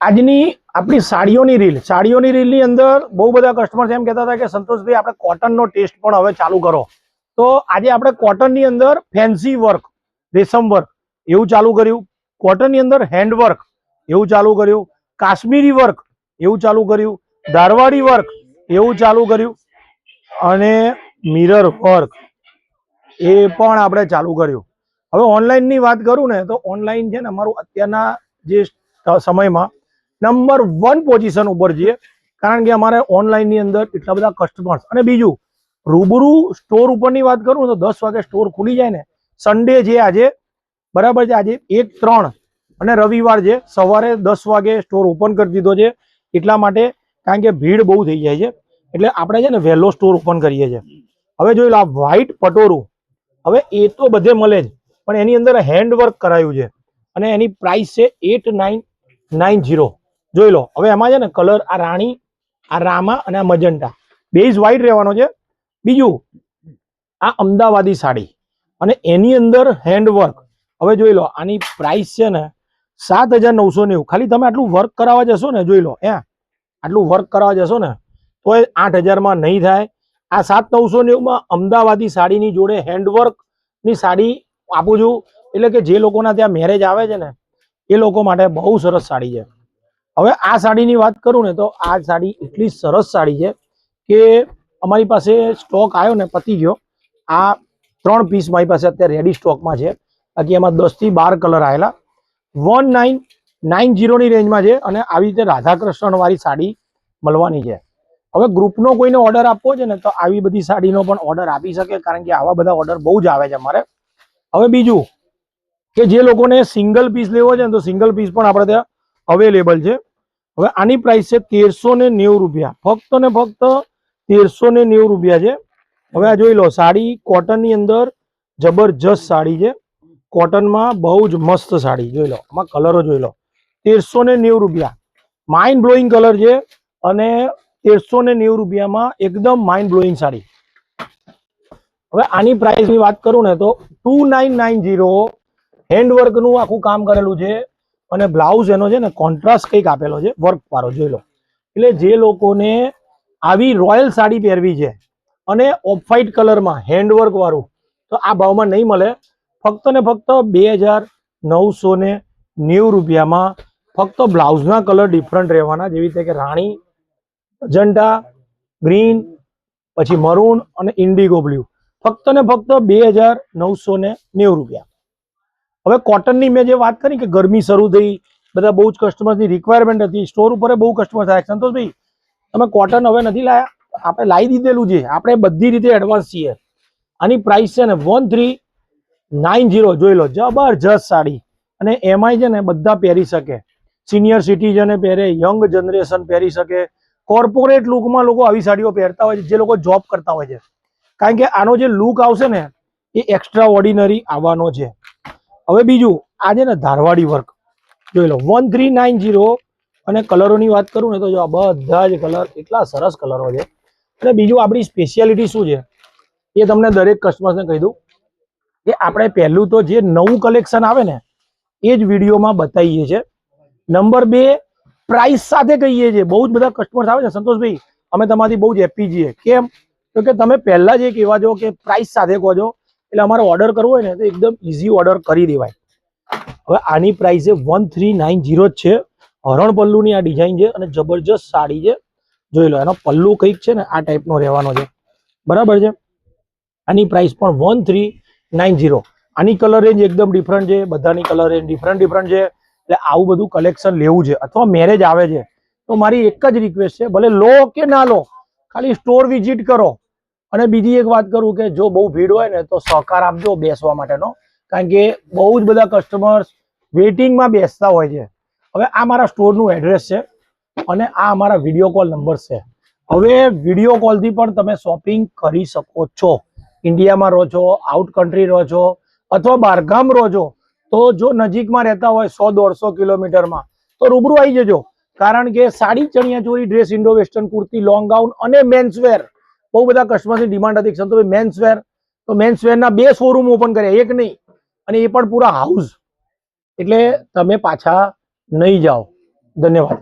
આજની આપણી સાડીઓની રીલની અંદર બહુ બધા કસ્ટમર્સ એમ કહેતા હતા કે સંતોષભાઈ આપણે કોટનનો ટેસ્ટ પણ હવે ચાલુ કરો. તો આજે આપણે કોટનની અંદર ફેન્સી વર્ક, રેશમ વર્ક એવું ચાલુ કર્યું, કોટનની અંદર હેન્ડવર્ક એવું ચાલુ કર્યું, કાશ્મીરી વર્ક એવું ચાલુ કર્યું, ધારવાડી વર્ક એવું ચાલુ કર્યું અને મિરર વર્ક એ પણ આપણે ચાલુ કર્યું. હવે ઓનલાઈનની વાત કરું ને તો ઓનલાઈન છે ને અમારું અત્યારના જે સમયમાં નંબર 1 પોઝિશન ઉપર છે, કારણ કે અમારે ઓનલાઈનની અંદર એટલા બધા કસ્ટમર્સ. અને બીજું રૂબરૂ સ્ટોર ઉપરની વાત કરું તો 10 વાગે સ્ટોર ખુલી જાય ને, સન્ડે છે આજે, બરાબર છે, આજે 1-3 અને રવિવાર છે, સવારે 10 વાગે સ્ટોર ઓપન કરી દીધો છે. એટલા માટે કારણ કે ભીડ બહુ થઈ જાય છે, એટલે આપણે છે ને વહેલો સ્ટોર ઓપન કરીએ છીએ. હવે જોઈ લો આ વ્હાઈટ પટોરું, હવે એ તો બધે મળે જ, પણ એની અંદર હેન્ડવર્ક કરાયું છે અને એની પ્રાઇસ છે 8990. જોઈ લો. હવે એમાં છે ને કલર આ રાણી, આ રામા અને આ મજંટા, બેઝ વ્હાઈટ રહેવાનો છે. બીજું આ અમદાવાદી સાડી અને એની અંદર હેન્ડવર્ક. હવે જોઈ લો આની પ્રાઇસ છે ને 7990. ખાલી તમે આટલું વર્ક કરાવવા જશો ને, જોઈ લો આટલું વર્ક કરાવવા જશો ને તો 8000 નહીં થાય. આ 7990 અમદાવાદી સાડીની જોડે હેન્ડવર્કની સાડી આપું છું. એટલે કે જે લોકોના ત્યાં મેરેજ આવે છે ને એ લોકો માટે બહુ સરસ સાડી છે. હવે આ સાડીની વાત કરું ને તો આ સાડી એટલી સરસ સાડી છે કે અમારી પાસે સ્ટોક આવ્યો ને પતી ગયો. આ 3 પીસ મારી પાસે અત્યારે રેડી સ્ટોકમાં છે. બાકી એમાં 10 થી 12 કલર આવેલા. 1990 ની રેન્જમાં છે અને આવી રીતે રાધાકૃષ્ણ વાળી સાડી મળવાની છે. હવે ગ્રુપનો કોઈને ઓર્ડર આપવો છે ને તો આવી બધી સાડીનો પણ ઓર્ડર આપી શકે, કારણ કે આવા બધા ઓર્ડર બહુ જ આવે છે અમારે. હવે બીજું કે જે લોકોને સિંગલ પીસ લેવો છે ને તો સિંગલ પીસ પણ આપણે ત્યાં અવેલેબલ છે. હવે આની પ્રાઇસ છે 1390 રૂપિયા, ફક્ત ને ફક્ત 1390 રૂપિયા છે. હવે આ જોઈ લો સાડી કોટનની અંદર જબરજસ્ત સાડી છે, કોટનમાં બહુ જ મસ્ત સાડી. જોઈ લો આમાં કલરો જોઈ લો. 1390 રૂપિયા, માઇન્ડ બ્લોઈંગ કલર છે અને 1390 રૂપિયામાં એકદમ માઇન્ડ બ્લોઈંગ સાડી. હવે આની પ્રાઇસની વાત કરું ને તો 2990 હેન્ડવર્કનું આખું કામ કરેલું છે અને બ્લાઉઝ એનો છે ને કોન્ટ્રાસ્ટ કંઈક આપેલો છે વર્ક વાળો. જોઈ લો. એટલે જે લોકોને આવી રોયલ સાડી પહેરવી છે અને ઓફ વ્હાઇટ કલરમાં હેન્ડવર્ક વાળું, તો આ ભાવમાં નહીં મળે. ફક્ત ને ફક્ત 2990 રૂપિયામાં ફક્ત બ્લાઉઝના કલર ડિફરન્ટ રહેવાના, જેવી રીતે કે રાણી, અજંટા, ગ્રીન, પછી મરૂન અને ઇન્ડિગો બ્લુ. ફક્ત ને ફક્ત 2990 રૂપિયા. હવે કોટનની મેં જે વાત કરી કે ગરમી શરૂ થઈ, બધા બહુ જ કસ્ટમર્સની રિક્વાયરમેન્ટ હતી, સ્ટોર ઉપર બહુ કસ્ટમર થાય, સંતોષભાઈ તમે કોટન હવે નથી લાયા, આપણે લાવી દીધેલું છે, આપણે બધી રીતે એડવાન્સ છીએ. આની પ્રાઇસ છે ને 1390. જોઈ લો જબરજસ્ત સાડી. અને એમાંય છે ને બધા પહેરી શકે, સિનિયર સિટીઝને પહેરે, યંગ જનરેશન પહેરી શકે. કોર્પોરેટ લુકમાં લોકો આવી સાડીઓ પહેરતા હોય છે, જે લોકો જોબ કરતા હોય છે, કારણ કે આનો જે લુક આવશે ને એ એક્સ્ટ્રા ઓર્ડિનરી આવવાનો છે. હવે બીજું આ છે ને ધારવાડી વર્ક, જોઈ લો 1390. અને કલરોની વાત કરું ને તો જો બધા જ કલર એટલા સરસ કલરો છે. અને બીજું આપણી સ્પેશિયાલિટી શું છે એ તમને દરેક કસ્ટમર્સને કહી દઉં કે આપણે પહેલું તો જે નવું કલેક્શન આવે ને એ જ વિડીયોમાં બતાવીએ છીએ. નંબર 2 પ્રાઇસ સાથે કહીએ છીએ. બહુ જ બધા કસ્ટમર્સ આવે છે સંતોષભાઈ, અમે તમારી બહુ જ હેપી છીએ. કેમ? તો કે તમે પહેલા જ એ કહેવા જો કે પ્રાઇસ સાથે કહો છો, એટલે અમારે ઓર્ડર કરવો હોય ને તો એકદમ ઇઝી ઓર્ડર કરી દેવાય. હવે આની પ્રાઇસ છે 1390 જ છે. હરણ પલ્લુની આ ડિઝાઇન છે અને જબરજસ્ત સાડી છે. જોઈ લો એનો પલ્લુ કંઈક છે ને આ ટાઈપનો રહેવાનો છે, બરાબર છે. આની પ્રાઇસ પણ 1390. આની કલર રેન્જ એકદમ ડિફરન્ટ છે, બધાની કલર રેન્જ ડિફરન્ટ છે. એટલે આવું બધું કલેક્શન લેવું છે અથવા મેરેજ આવે છે તો મારી એક જ રિક્વેસ્ટ છે, ભલે લો કે ના લો, ખાલી સ્ટોર વિઝિટ કરો. અને બીજી એક વાત કરું કે જો બહુ ભીડ હોય ને તો સહકાર આપજો બેસવા માટેનો, કારણ કે બહુ જ બધા કસ્ટમર્સ વેઇટિંગમાં બેસતા હોય છે. હવે આ મારા સ્ટોરનું એડ્રેસ છે અને આ અમારા વિડીયો કોલ નંબર છે. હવે વિડીયો કોલથી પણ તમે શોપિંગ કરી શકો છો. ઇન્ડિયામાં રહો છો, આઉટ કન્ટ્રી રહો છો અથવા બહારગામ રહો છો, તો જો નજીકમાં રહેતા હોય 100-150 કિલોમીટરમાં તો રૂબરૂ આવી જજો. કારણ કે sari, chaniya choli, dress, Indo western, kurti, long gown અને મેન્સવેર બહુ બધા કસ્ટમર્સની ડિમાન્ડ હતી સંતોષભાઈ મેન્સવેર, તો મેન્સવેરના 2 શોરૂમ ઓપન કર્યા, એક નહીં, અને એ પણ પૂરા હાઉસ. એટલે તમે પાછા નહીં જાઓ. ધન્યવાદ.